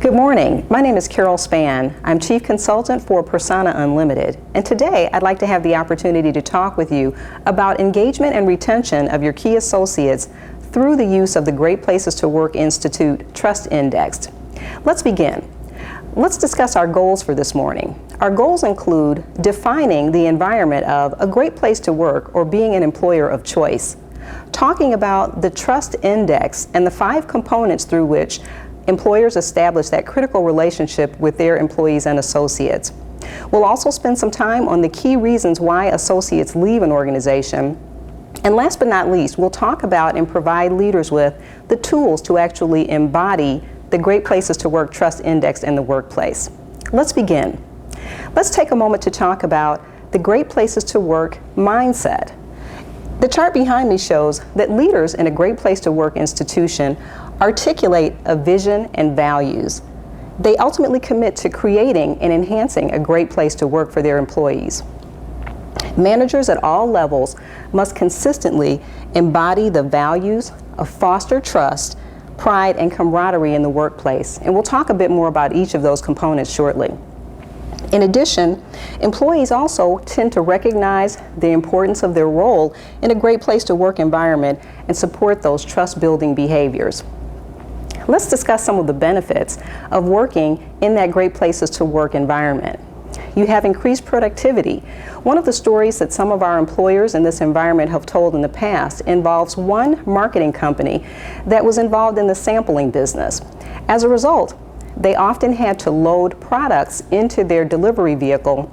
Good morning. My name is Carol Spann. I'm Chief Consultant for Persona Unlimited, and today I'd like to have the opportunity to talk with you about engagement and retention of your key associates through the use of the Great Places to Work Institute Trust Index. Let's begin. Let's discuss our goals for this morning. Our goals include defining the environment of a great place to work or being an employer of choice, talking about the Trust Index and the 5 components through which employers establish that critical relationship with their employees and associates. We'll also spend some time on the key reasons why associates leave an organization. And last but not least, we'll talk about and provide leaders with the tools to actually embody the Great Places to Work Trust Index in the workplace. Let's begin. Let's take a moment to talk about the Great Places to Work mindset. The chart behind me shows that leaders in a Great Place to Work institution articulate a vision and values. They ultimately commit to creating and enhancing a great place to work for their employees. Managers at all levels must consistently embody the values of foster trust, pride, and camaraderie in the workplace. And we'll talk a bit more about each of those components shortly. In addition, employees also tend to recognize the importance of their role in a great place to work environment and support those trust-building behaviors. Let's discuss some of the benefits of working in that Great Places to Work environment. You have increased productivity. One of the stories that some of our employers in this environment have told in the past involves one marketing company that was involved in the sampling business. As a result, they often had to load products into their delivery vehicle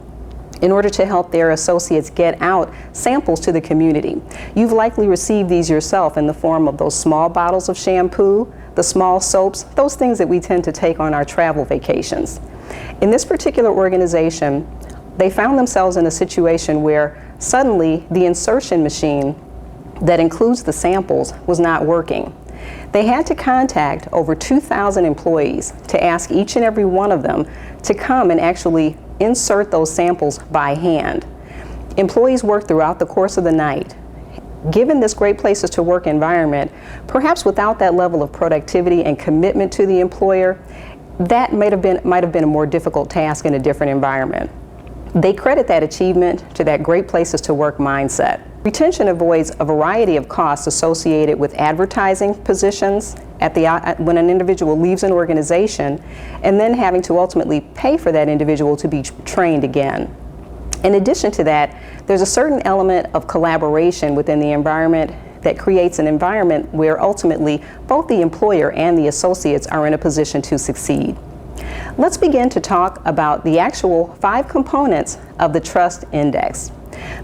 in order to help their associates get out samples to the community. You've likely received these yourself in the form of those small bottles of shampoo, the small soaps, those things that we tend to take on our travel vacations. In this particular organization, they found themselves in a situation where suddenly the insertion machine that includes the samples was not working. They had to contact over 2,000 employees to ask each and every one of them to come and actually insert those samples by hand. Employees worked throughout the course of the night. Given this Great Places to Work environment, perhaps without that level of productivity and commitment to the employer, that might have been a more difficult task in a different environment. They credit that achievement to that Great Places to Work mindset. Retention avoids a variety of costs associated with advertising positions when an individual leaves an organization and then having to ultimately pay for that individual to be trained again. In addition to that, there's a certain element of collaboration within the environment that creates an environment where ultimately both the employer and the associates are in a position to succeed. Let's begin to talk about the actual 5 components of the Trust Index.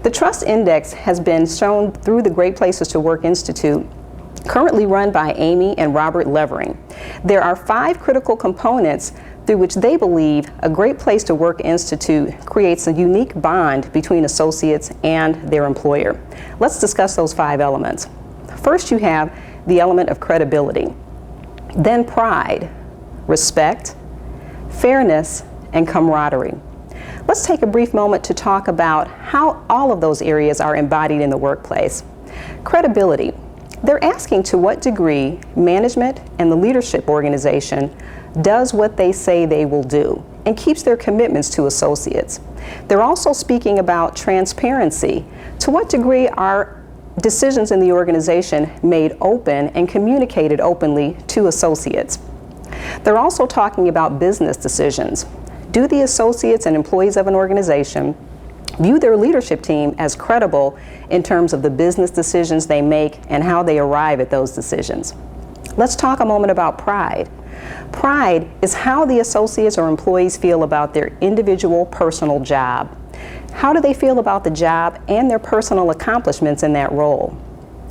The Trust Index has been shown through the Great Places to Work Institute, currently run by Amy and Robert Levering. There are 5 critical components through which they believe a Great Place to Work Institute creates a unique bond between associates and their employer. Let's discuss those 5 elements. First, you have the element of credibility, then pride, respect, fairness, and camaraderie. Let's take a brief moment to talk about how all of those areas are embodied in the workplace. Credibility. They're asking to what degree management and the leadership organization does what they say they will do and keeps their commitments to associates. They're also speaking about transparency. To what degree are decisions in the organization made open and communicated openly to associates? They're also talking about business decisions. Do the associates and employees of an organization view their leadership team as credible in terms of the business decisions they make and how they arrive at those decisions? Let's talk a moment about pride. Pride is how the associates or employees feel about their individual personal job. How do they feel about the job and their personal accomplishments in that role?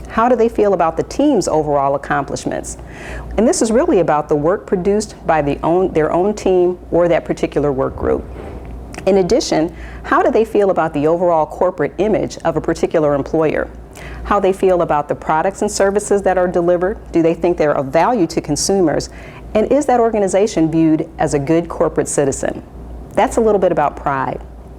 How do they feel about the team's overall accomplishments? And this is really about the work produced by their own team or that particular work group. In addition, how do they feel about the overall corporate image of a particular employer? How they feel about the products and services that are delivered? Do they think they're of value to consumers? And is that organization viewed as a good corporate citizen? That's a little bit about pride.